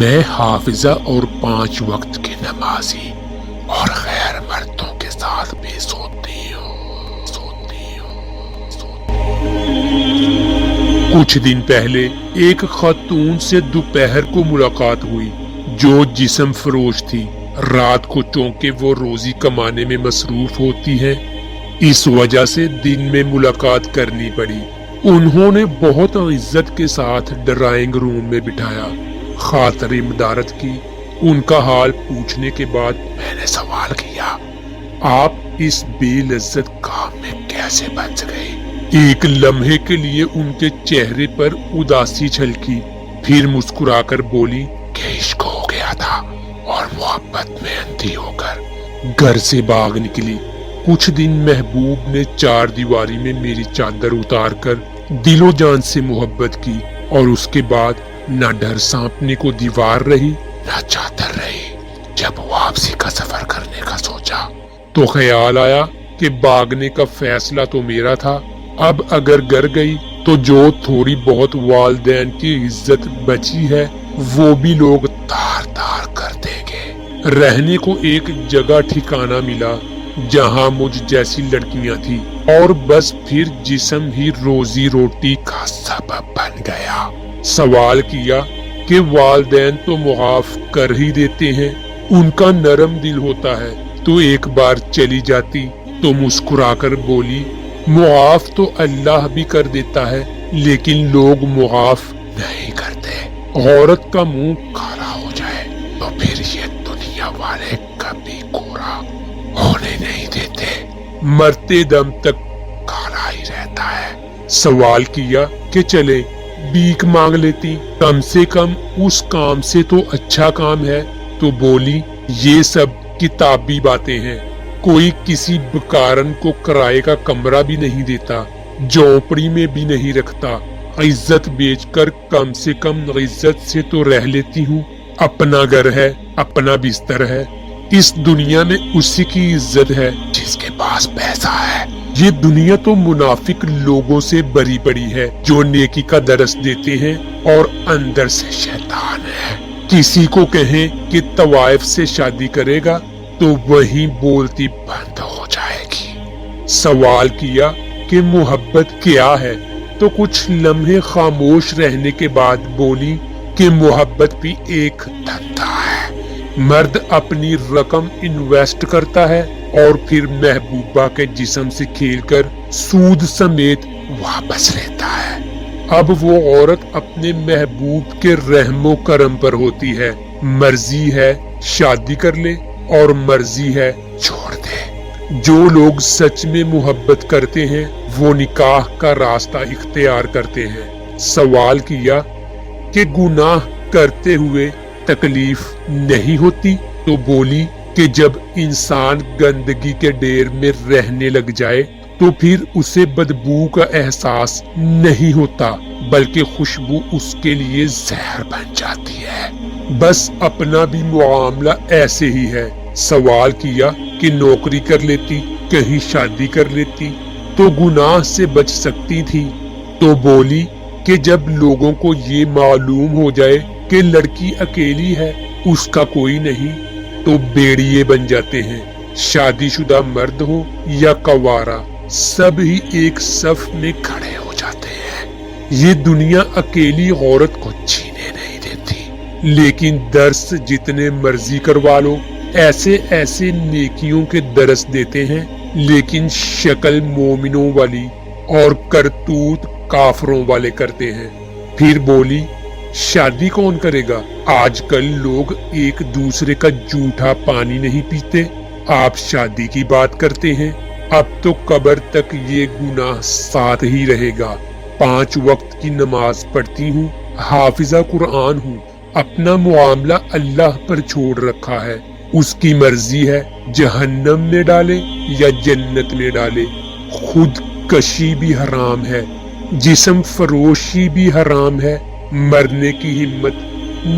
میں حافظہ اور 5 وقت کے نمازی اور غیر مردوں کے ساتھ بھی سوتی ہوں۔ کچھ دن پہلے ایک خاتون سے دوپہر کو ملاقات ہوئی جو جسم فروش تھی۔ رات کو چونکہ وہ روزی کمانے میں مصروف ہوتی ہے، اس وجہ سے دن میں ملاقات کرنی پڑی۔ انہوں نے بہت عزت کے ساتھ ڈرائنگ روم میں بٹھایا، خاطر مدارت کی۔ ان کا حال پوچھنے کے بعد میں نے سوال کیا، آپ اس بے لذت کام میں کیسے بچ گئی؟ ایک لمحے کے لیے ان کے چہرے پر اداسی چھلکی، پھر مسکرا کر بولی کہ عشق ہو گیا تھا اور محبت میں اندھی ہو کر گھر سے بھاگ نکلی۔ کچھ دن محبوب نے 4 دیواری میں میری چادر اتار کر دل و جان سے محبت کی، اور اس کے بعد نہ ڈر سانپنے کو دیوار رہی نہ چادر رہی۔ جب واپسی کا سفر کرنے کا سوچا تو خیال آیا کہ بھاگنے کا فیصلہ تو میرا تھا، اب اگر گھر گئی تو جو تھوڑی بہت والدین کی عزت بچی ہے وہ بھی لوگ تار تار کر دیں گے۔ رہنے کو ایک جگہ ٹھکانہ ملا جہاں مجھ جیسی لڑکیاں تھی، اور بس پھر جسم ہی روزی روٹی کا سبب بن گیا۔ سوال کیا کہ والدین تو معاف کر ہی دیتے ہیں، ان کا نرم دل ہوتا ہے، تو ایک بار چلی جاتی تو مسکرا کر بولی معاف تو اللہ بھی کر دیتا ہے لیکن لوگ معاف نہیں کرتے۔ عورت کا منہ کالا ہو جائے تو پھر یہ دنیا والے کبھی گورا ہونے نہیں دیتے، مرتے دم تک کالا ہی رہتا ہے۔ سوال کیا کہ چلے بھیک مانگ لیتی، کم سے کم اس کام سے تو اچھا کام ہے، تو بولی یہ سب کتابی باتیں ہیں، کوئی کسی بکارن کو کرائے کا کمرہ بھی نہیں دیتا، جھونپڑی میں بھی نہیں رکھتا، عزت بیچ کر کم سے کم عزت سے تو رہ لیتی ہوں، اپنا گھر ہے، اپنا بستر ہے، اس دنیا میں اسی کی عزت ہے جس کے پاس پیسہ ہے۔ یہ دنیا تو منافق لوگوں سے بری پڑی ہے جو نیکی کا درس دیتے ہیں اور اندر سے شیطان ہے۔ کسی کو کہیں کہ طوائف سے شادی کرے گا تو وہیں بولتی بند ہو جائے گی۔ سوال کیا کہ محبت کیا ہے، تو کچھ لمحے خاموش رہنے کے بعد بولی کہ محبت بھی ایک دھندا ہے، مرد اپنی رقم انویسٹ کرتا ہے اور پھر محبوبہ کے جسم سے کھیل کر سود سمیت واپس لیتا ہے۔ اب وہ عورت اپنے محبوب کے رحم و کرم پر ہوتی ہے، مرضی ہے شادی کر لے اور مرضی ہے چھوڑ دے۔ جو لوگ سچ میں محبت کرتے ہیں وہ نکاح کا راستہ اختیار کرتے ہیں۔ سوال کیا کہ گناہ کرتے ہوئے تکلیف نہیں ہوتی، تو بولی کہ جب انسان گندگی کے ڈھیر میں رہنے لگ جائے تو پھر اسے بدبو کا احساس نہیں ہوتا، بلکہ خوشبو اس کے لیے زہر بن جاتی ہے۔ بس اپنا بھی معاملہ ایسے ہی ہے۔ سوال کیا کہ نوکری کر لیتی، کہیں شادی کر لیتی تو گناہ سے بچ سکتی تھی، تو بولی کہ جب لوگوں کو یہ معلوم ہو جائے کہ لڑکی اکیلی ہے، اس کا کوئی نہیں، تو بیڑیے بن جاتے ہیں۔ شادی شدہ مرد ہو یا کوارا، سب ہی ایک صف میں کھڑے ہو جاتے ہیں۔ یہ دنیا اکیلی عورت کو جینے نہیں دیتی، لیکن درس جتنے مرضی کروا لو، ایسے ایسے نیکیوں کے درس دیتے ہیں، لیکن شکل مومنوں والی اور کرتوت کافروں والے کرتے ہیں۔ پھر بولی شادی کون کرے گا؟ آج کل لوگ ایک دوسرے کا جھوٹا پانی نہیں پیتے، آپ شادی کی بات کرتے ہیں۔ اب تو قبر تک یہ گناہ ساتھ ہی رہے گا۔ 5 وقت کی نماز پڑھتی ہوں، حافظہ قرآن ہوں، اپنا معاملہ اللہ پر چھوڑ رکھا ہے، اس کی مرضی ہے جہنم میں ڈالے یا جنت میں ڈالے۔ خود کشی بھی حرام ہے، جسم فروشی بھی حرام ہے، مرنے کی ہمت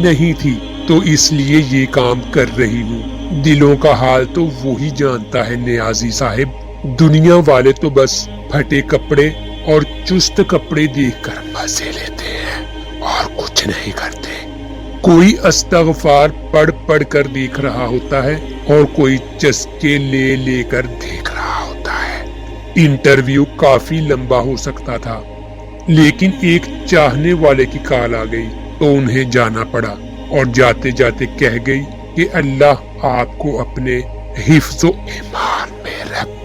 نہیں تھی تو اس لیے یہ کام کر رہی ہوں۔ دلوں کا حال تو وہی جانتا ہے نیازی صاحب، دنیا والے تو بس پھٹے کپڑے اور چست کپڑے دیکھ کر مزے لیتے ہیں اور کچھ نہیں کرتے۔ کوئی استغفار پڑھ پڑھ کر دیکھ رہا ہوتا ہے اور کوئی چسکے لے لے کر دیکھ رہا ہوتا ہے۔ انٹرویو کافی لمبا ہو سکتا تھا، لیکن ایک چاہنے والے کی کال آ گئی تو انہیں جانا پڑا، اور جاتے جاتے کہہ گئی کہ اللہ آپ کو اپنے حفظ و ایمان میں رکھے۔